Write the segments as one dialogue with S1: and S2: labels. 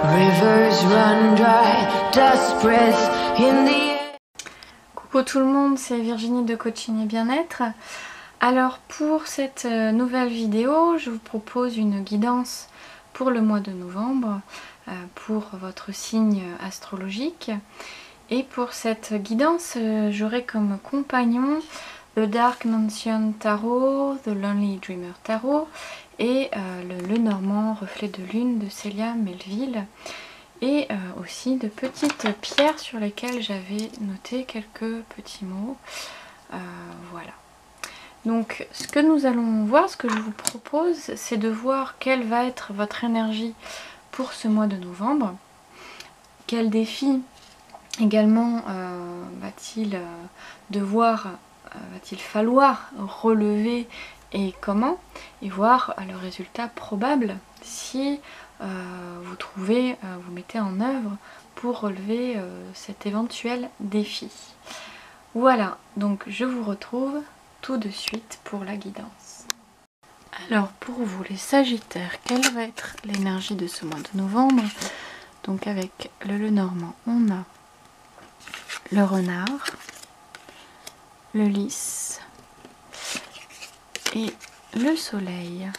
S1: Rivers run dry, dust spreads in the air.
S2: Coucou tout le monde, c'est Virginie de Coaching et Bien-être. Alors pour cette nouvelle vidéo, je vous propose une guidance pour le mois de novembre, pour votre signe astrologique. Et pour cette guidance, j'aurai comme compagnon The Dark Mansion Tarot, The Lonely Dreamer Tarot et le Normand Reflet de Lune de Célia Melville. Et aussi de petites pierres sur lesquelles j'avais noté quelques petits mots. Voilà. Donc ce que nous allons voir, ce que je vous propose, c'est de voir quelle va être votre énergie pour ce mois de novembre. Quel défi également va-t-il falloir relever et comment, et voir le résultat probable si vous mettez en œuvre pour relever cet éventuel défi. Voilà, donc je vous retrouve tout de suite pour la guidance. Alors pour vous les Sagittaires, quelle va être l'énergie de ce mois de novembre? Donc avec le Lenormand, on a le Renard, le Lys et le Soleil.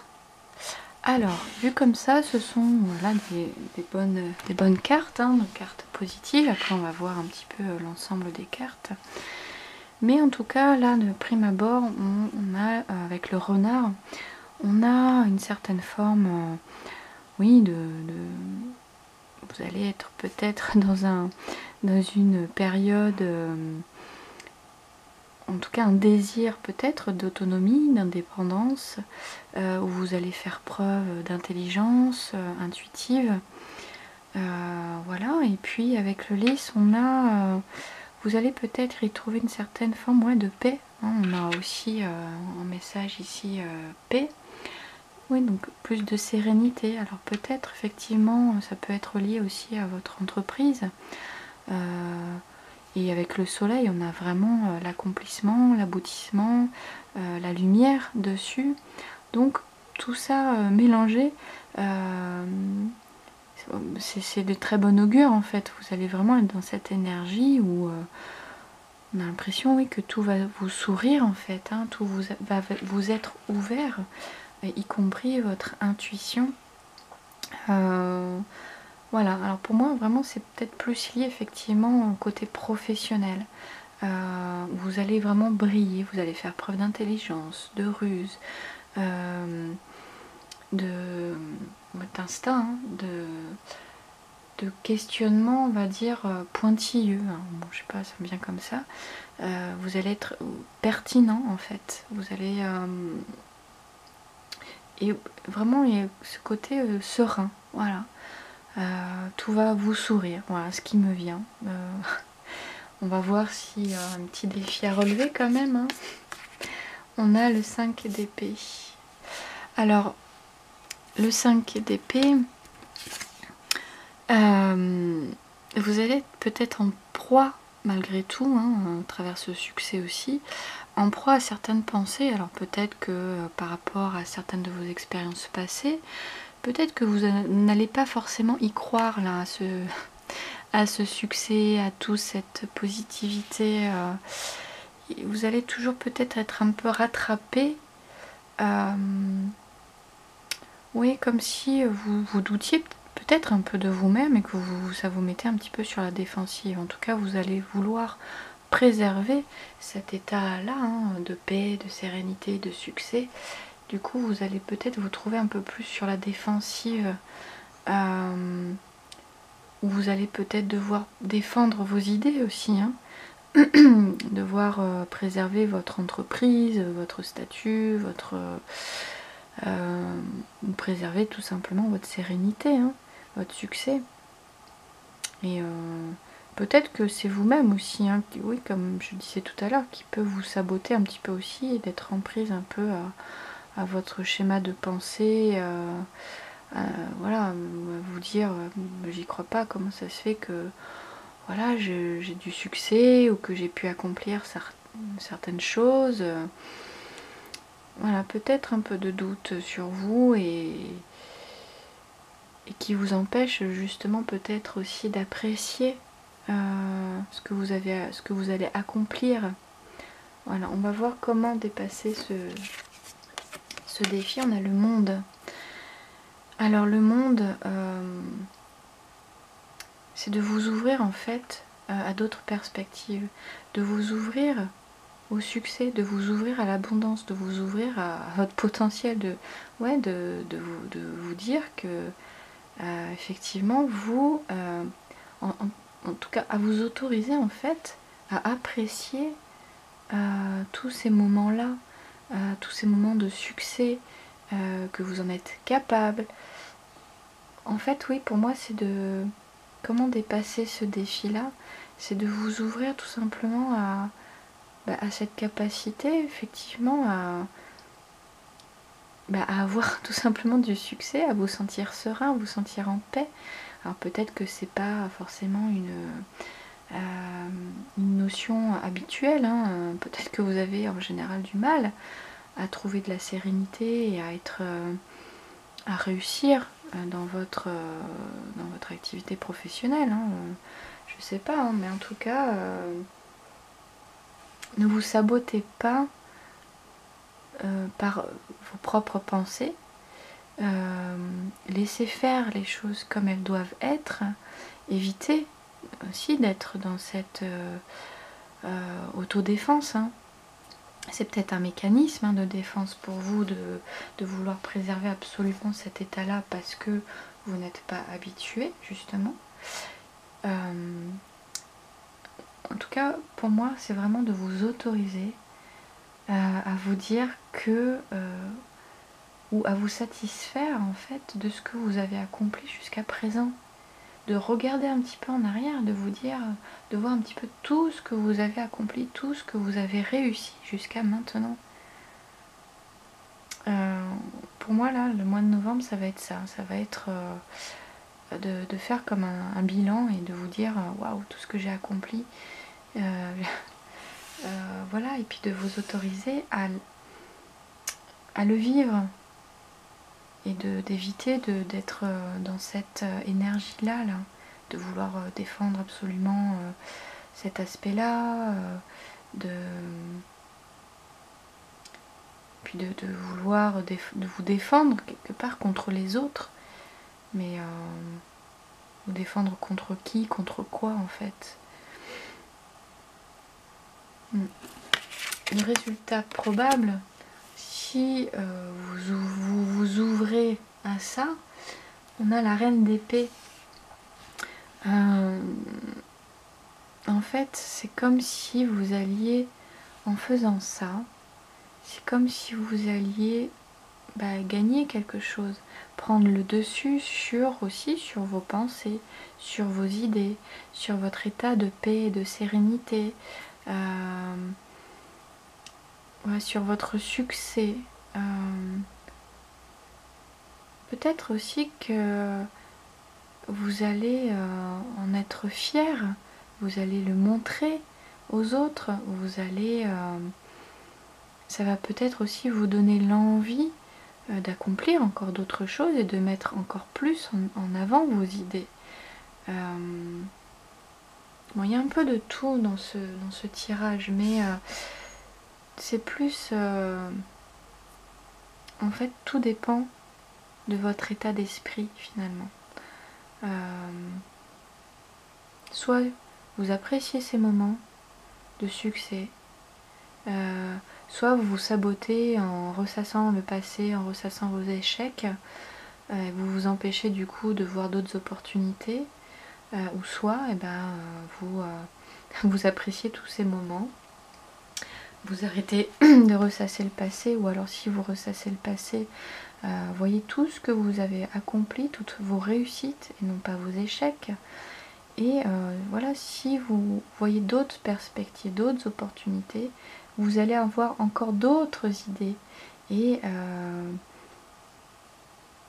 S2: Alors, vu comme ça, ce sont là des bonnes cartes, hein, des cartes positives. Après, on va voir un petit peu l'ensemble des cartes. Mais en tout cas, là, de prime abord, on a, avec le Renard, on a une certaine forme, oui, vous allez être peut-être dans une période, en tout cas un désir peut-être d'autonomie, d'indépendance, où vous allez faire preuve d'intelligence intuitive. Voilà, et puis avec le Lys, vous allez peut-être y trouver une certaine forme de paix. Hein. On a aussi un message ici, paix. Oui, donc plus de sérénité. Alors peut-être effectivement ça peut être lié aussi à votre entreprise. Et avec le Soleil, on a vraiment l'accomplissement, l'aboutissement, la lumière dessus. Donc tout ça mélangé, c'est de très bon augure en fait. Vous allez vraiment être dans cette énergie où on a l'impression, oui, que tout va vous sourire en fait. Hein, tout va vous être ouvert, y compris votre intuition. Voilà, alors pour moi vraiment c'est peut-être plus lié effectivement au côté professionnel. Vous allez vraiment briller, vous allez faire preuve d'intelligence, de ruse, de votre instinct, hein, de questionnement, on va dire, pointilleux. Hein. Bon, je sais pas, ça me vient comme ça. Vous allez être pertinent en fait. Vous allez... et vraiment, il y a ce côté serein, voilà. Tout va vous sourire, voilà ce qui me vient. On va voir s'il y a un petit défi à relever quand même. Hein. On a le 5 d'épée. Alors, le 5 d'épée, vous allez être peut-être en proie, malgré tout, hein, à travers ce succès aussi, en proie à certaines pensées. Alors peut-être que par rapport à certaines de vos expériences passées, peut-être que vous n'allez pas forcément y croire là, à ce succès, à toute cette positivité. Vous allez toujours peut-être être un peu rattrapé. Oui, comme si vous doutiez peut-être un peu de vous-même et que ça vous mettait un petit peu sur la défensive. En tout cas, vous allez vouloir préserver cet état-là, hein, de paix, de sérénité, de succès. Du coup, vous allez peut-être vous trouver un peu plus sur la défensive, où vous allez peut-être devoir défendre vos idées aussi, hein. Devoir préserver votre entreprise, votre statut, préserver tout simplement votre sérénité, hein, votre succès. Et peut-être que c'est vous-même aussi, hein, oui, comme je disais tout à l'heure, qui peut vous saboter un petit peu aussi et d'être en prise un peu à votre schéma de pensée, voilà, vous dire j'y crois pas, comment ça se fait que voilà, j'ai du succès ou que j'ai pu accomplir certaines choses. Voilà, peut-être un peu de doute sur vous et et qui vous empêche justement peut-être aussi d'apprécier ce que vous allez accomplir. Voilà, on va voir comment dépasser ce défi. On a le monde. Alors le monde, c'est de vous ouvrir en fait à d'autres perspectives, de vous ouvrir au succès, de vous ouvrir à l'abondance, de vous ouvrir à votre potentiel, de vous dire que effectivement vous, en tout cas à vous autoriser en fait à apprécier tous ces moments-là, tous ces moments de succès, que vous en êtes capable. En fait, oui, pour moi, c'est de... Comment dépasser ce défi-là? C'est de vous ouvrir tout simplement à cette capacité, effectivement, à avoir tout simplement du succès, à vous sentir serein, à vous sentir en paix. Alors peut-être que c'est pas forcément une notion habituelle, hein. Peut-être que vous avez en général du mal à trouver de la sérénité et à réussir dans votre activité professionnelle, hein. Je sais pas, hein, mais en tout cas, ne vous sabotez pas par vos propres pensées. Laissez faire les choses comme elles doivent être. Évitez aussi d'être dans cette autodéfense, hein. C'est peut-être un mécanisme, hein, de défense pour vous de vouloir préserver absolument cet état-là parce que vous n'êtes pas habitué, justement. En tout cas, pour moi, c'est vraiment de vous autoriser à vous dire que... ou à vous satisfaire, en fait, de ce que vous avez accompli jusqu'à présent. De regarder un petit peu en arrière, de vous dire, de voir un petit peu tout ce que vous avez accompli, tout ce que vous avez réussi jusqu'à maintenant. Pour moi, là, le mois de novembre, ça va être ça. Ça va être de faire comme un bilan et de vous dire, waouh, tout ce que j'ai accompli. Voilà, et puis de vous autoriser à le vivre et d'éviter d'être dans cette énergie-là, là, de vouloir défendre absolument cet aspect-là, puis de vouloir de vous défendre quelque part contre les autres, mais vous défendre contre qui, contre quoi en fait. Le résultat probable, si vous ouvrez à ça, on a la reine d'épée. En fait, c'est comme si vous alliez, en faisant ça, c'est comme si vous alliez gagner quelque chose, prendre le dessus sur vos pensées, sur vos idées, sur votre état de paix et de sérénité, sur votre succès. Peut-être aussi que vous allez en être fier, vous allez le montrer aux autres, vous allez... ça va peut-être aussi vous donner l'envie d'accomplir encore d'autres choses et de mettre encore plus en avant vos idées. Bon, il y a un peu de tout dans ce tirage, mais c'est plus... en fait, tout dépend de votre état d'esprit, finalement. Soit vous appréciez ces moments de succès, soit vous vous sabotez en ressassant le passé, en ressassant vos échecs, vous vous empêchez du coup de voir d'autres opportunités, ou soit vous appréciez tous ces moments, vous arrêtez de ressasser le passé, ou alors si vous ressassez le passé, voyez tout ce que vous avez accompli, toutes vos réussites et non pas vos échecs. Et voilà, si vous voyez d'autres perspectives, d'autres opportunités, vous allez avoir encore d'autres idées et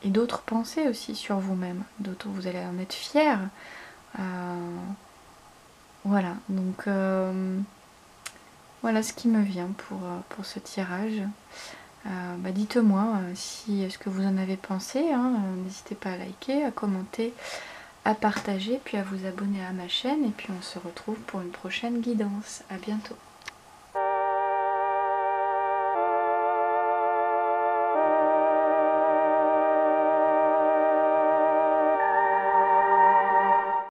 S2: d'autres pensées aussi sur vous-même. D'autres, vous allez en être fiers. Voilà, donc voilà ce qui me vient pour ce tirage. Dites-moi si ce que vous en avez pensé, hein. N'hésitez pas à liker, à commenter, à partager, puis à vous abonner à ma chaîne, et puis on se retrouve pour une prochaine guidance. À bientôt.